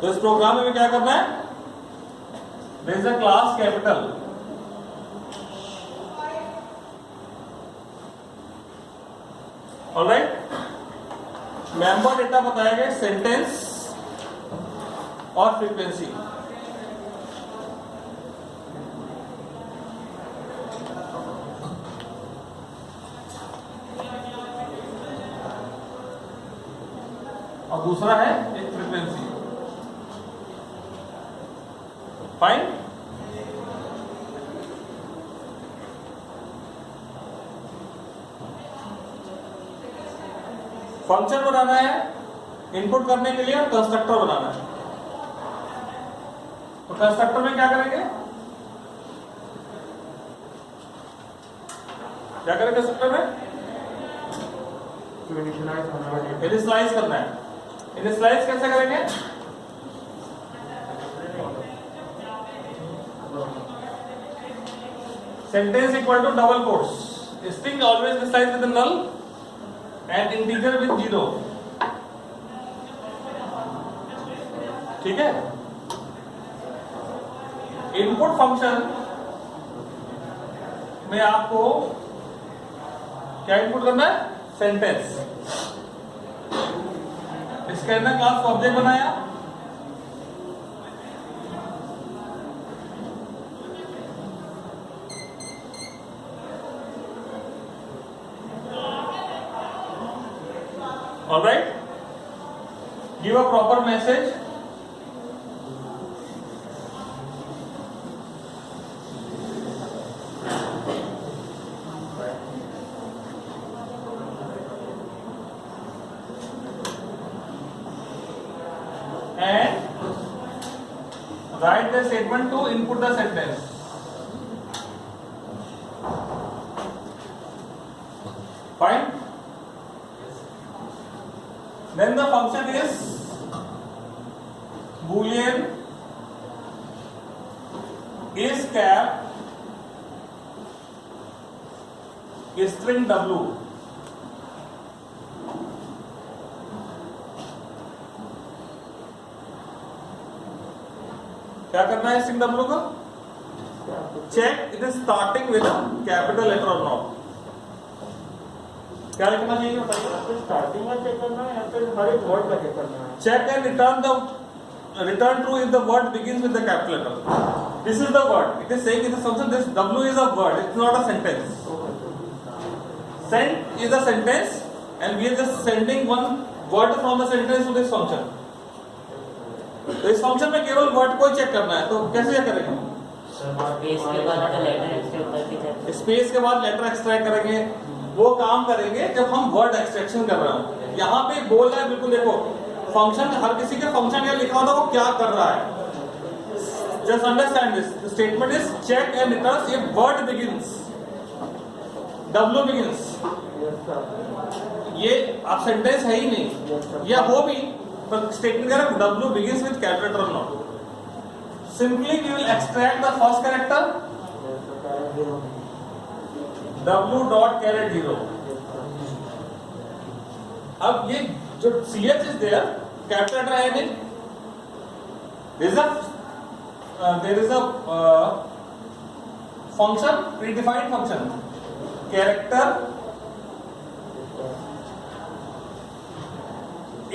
तो इस प्रोग्राम में क्या करना है, there is a class capital, alright. Member data बताया गया सेंटेंस और फ्रीक्वेंसी। और दूसरा है एक फ्रीक्वेंसी। फाइन। फंक्शन बनाना है इनपुट करने के लिए और कंस्ट्रक्टर बनाना है। तो कंस्ट्रक्टर में क्या करेंगे, क्या करेंगे कंस्ट्रक्टर में, इनिशियलाइज करना है। इनिशियलाइज कैसे करेंगे, sentence equal to double quotes, string always initialize with null and integer with 0। ठीक है। इनपुट फंक्शन में आपको क्या इनपुट करना है, सेंटेंस। इसके अंदर क्लास को ऑब्जेक्ट बनाया, alright. Give a proper message, write the statement to input the sentence. Fine. Then the function is boolean is cap string w. क्या करना है स्ट्रिंग w को, check it is starting with capital letter और not. क्या लिखना चाहिए बताइए, starting में चेक करना है या फिर हर एक वर्ड का चेक करना है। Check and return true if the word begins with the capital letter. This is the word, it is saying in this function this w is a word, it's not a sentence. Send is a sentence and we are just sending one word from the sentence to this function. तो इस function में केवल word को check करना है, तो कैसे check करेंगे, स्पेस के बाद लेटर एक्सट्रैक्ट करेंगे। वो काम करेंगे जब हम वर्ड एक्सट्रैक्शन कर रहे हो। यहाँ पे बोल रहा है बिल्कुल, देखो फंक्शन, हर किसी के फंक्शन क्या लिखा होता है वो क्या कर रहा है, just understand this statement is check and returns if word begins, w begins. ये आप सेंटेंस है ही नहीं, या हो भी पर स्टेटमेंट कह रहा है w begins with capital letter or not. Simply we will extract the first character w dot caret 0. अब ये जो ch is there, capital letter है नहीं, there is a function, predefined function, character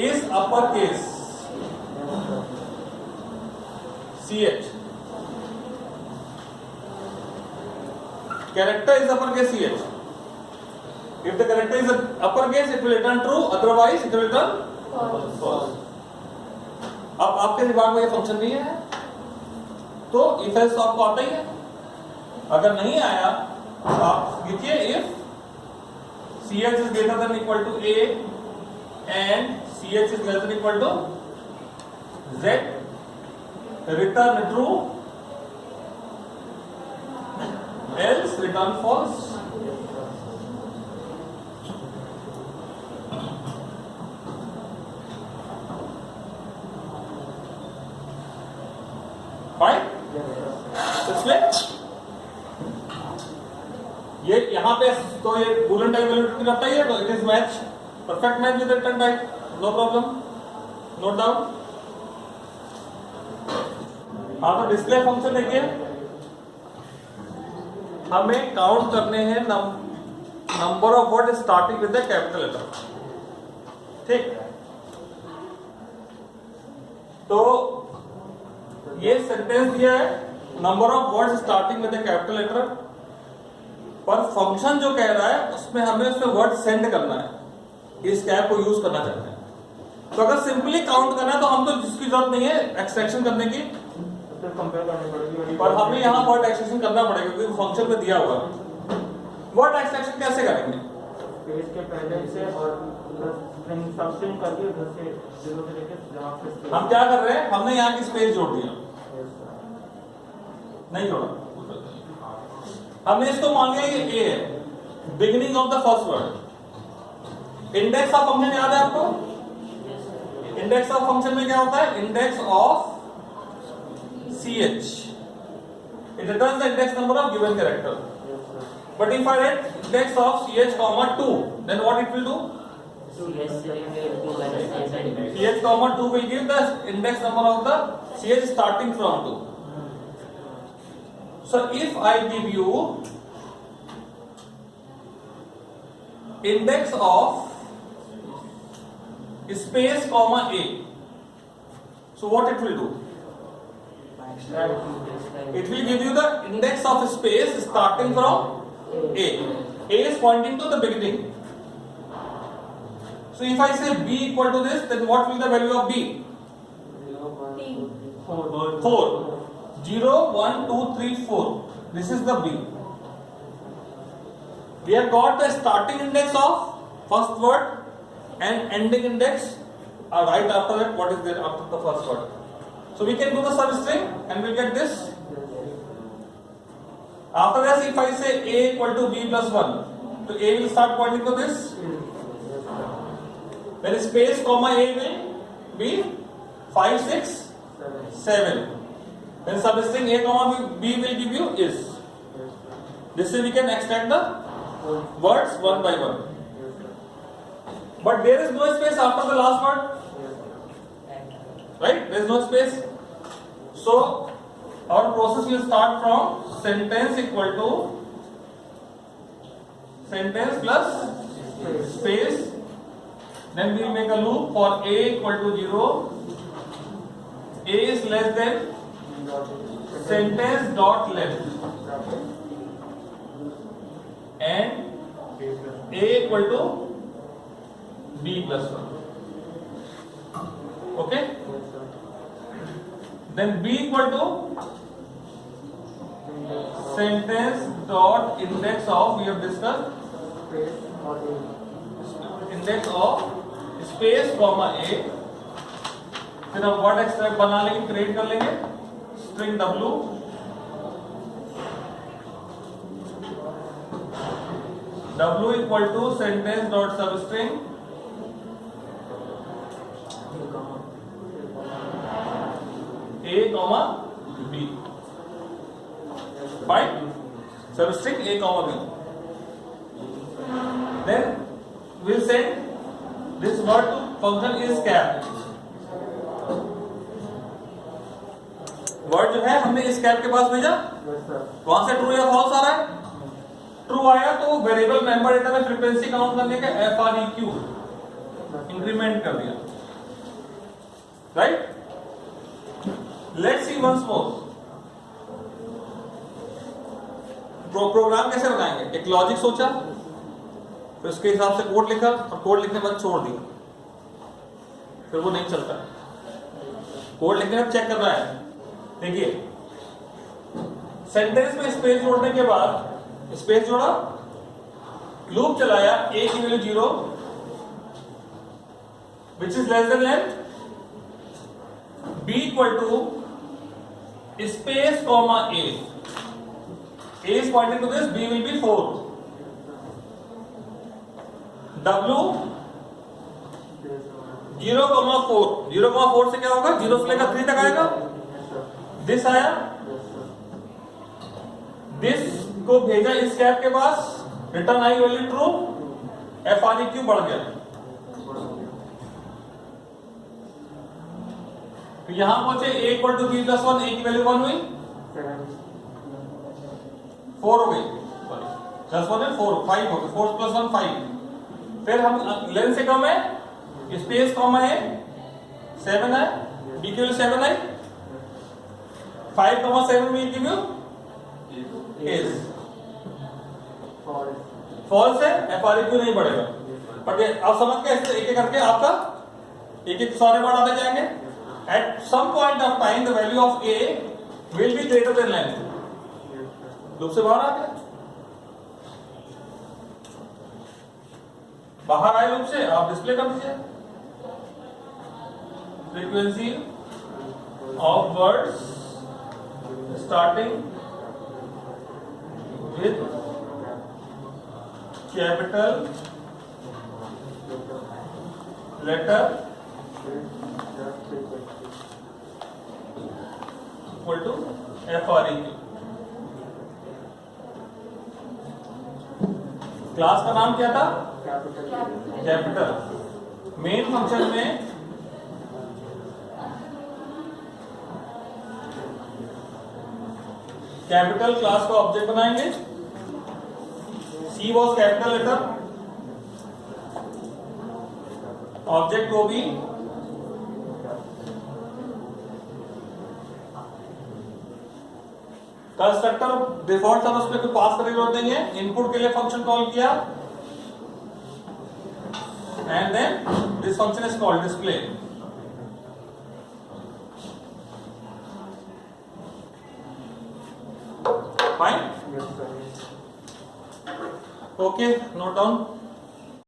is uppercase ch, character is uppercase ch. If the character is uppercase it will return true, otherwise it will return false. अब आपके दिमाग में ये function नहीं है तो if else तो आपको आता ही है। अगर नहीं आया तो आप लिखिए if ch is greater than equal to a and ch is less than equal to z, return true, else return false. Fine? इसमें ये यहाँ पे तो ये बूलियन टाइप वैल्यू रहता ही है, तो it is match, perfect match with the return type, no problem, no doubt. हाँ तो डिस्प्ले फंक्शन देखिए, हमें काउंट करने हैं number of word starting with the capital letter. ठीक, तो ये सेंटेंस दिया है number of word starting with the capital letter, पर फंक्शन जो कह रहा है उसमें हमें उसमें वर्ड सेंड करना है, इस कैप को यूज करना चाहते हैं। तो अगर सिंपली काउंट करना है तो हम तो जिसकी जरूरत नहीं है एक्सट्रैक्शन करने की, कंपेयर करनी पड़ेगी, पर हमें यहाँ वर्ड एक्सट्रैक्शन करना पड़ेगा क्योंकि फंक्शन में दिया हुआ है। वर्ड एक्सट्रैक्शन कैसे करेंगे? पेज के पहले से और स्ट्रिंग सबस्ट्रिंग करके उधर से जीरो से लेके जहां से हम क्या कर रहे हैं, हमने यहाँ की स्पेस जोड़ दिया, नहीं जोड़ा, हमने इसको मान लिया ये ए है, beginning of the first word. Index of function याद है आपको? इंडेक्स ऑफ फंक्शन में क्या होता है? Index of ch, it returns the index number of given character. But if I write index of ch comma 2, then what it will do? ch comma 2 will give the index number of the ch starting from 2. So if I give you index of space comma a, so what it will do? It will give you the index of space starting from a. A is pointing to the beginning. So if I say b equal to this, then what will the value of b? 4. 0, 1, 2, 3, 4. This is the b. We have got the starting index of first word and ending index right after that. What is there after the first word? So we can do the substring and we'll get this. After that, if I say a equal to b plus 1, so a will start pointing to this. Then space comma a will be 5, 6, 7. Then substring a comma b will give you is. This way we can extract the words one by one. But there is no space after the last word. Right? There is no space. So our process will start from sentence equal to sentence plus space. Then we will make a loop for a equal to 0. A is less than sentence dot length and a equal to b plus 1. Okay? Then b equal to sentence dot index of, we have discussed index of space comma a. फिर हम word extract बना लेंगे, create कर लेंगे string w, w equal to sentence dot substring a comma b. Fine. Substring a comma b. Then we'll send this word to function is cap. Word जो है हमने इस कैप के पास भेजा, वहां से ट्रू या फॉल्स आ रहा है। ट्रू आया तो वेरिएबल मेंबर डेटा में फ्रीक्वेंसी काउंट करने का FREQ इंक्रीमेंट कर दिया। Right? Let's see once more. Program कैसे बनाएंगे? एक लॉजिक सोचा, फिर उसके हिसाब से कोड लिखा और कोड लिखने के बाद छोड़ दिया, फिर वो नहीं चलता। कोड लिखने में चेक करना है। देखिए, सेंटेंस में स्पेस जोड़ने के बाद स्पेस जोड़ा, लूप चलाया, ए की value 0 which is less than length, b equal to space comma a. A is pointing to this, b will be 4. W 0,4. 0,4 से क्या होगा? 0 से लेकर 3 तक आएगा। दिस आया, दिस को भेजा इस कैप के पास, return I value true, FREQ बढ़ गया। तो यहां पहुंचे a equal to b plus 1, a की वैल्यू 1 हुई, 4 हो गई, सॉरी प्लस 1 है 4, 5 हो गई, 4 प्लस 1 5। फिर हम लेंथ से कम है, स्पेस कम है, 7 है, b की वैल्यू 7 है, 5,7 will give you is false है, FREQ नहीं बढ़ेगा। बट अब समझ के एक एक करके आपका एक एक सारे वर्ड आते जाएंगे। At some point of time the value of a will be greater than length। Loop से बाहर आ गया, बाहर आए लूप से, आप डिस्प्ले कर दीजिए frequency of words starting with capital letter equal to FREQ। Class का नाम क्या था? कैपिटल। मेन फंक्शन में कैपिटल क्लास का ऑब्जेक्ट बनाएंगे, सी वॉज कैपिटल लेटर, ऑब्जेक्ट को भी कंस्ट्रक्टर डिफॉल्ट था, उसमें कोई पास करके जोड़ देंगे, इनपुट के लिए फंक्शन कॉल किया and then this function is called display. Fine? Okay, note down.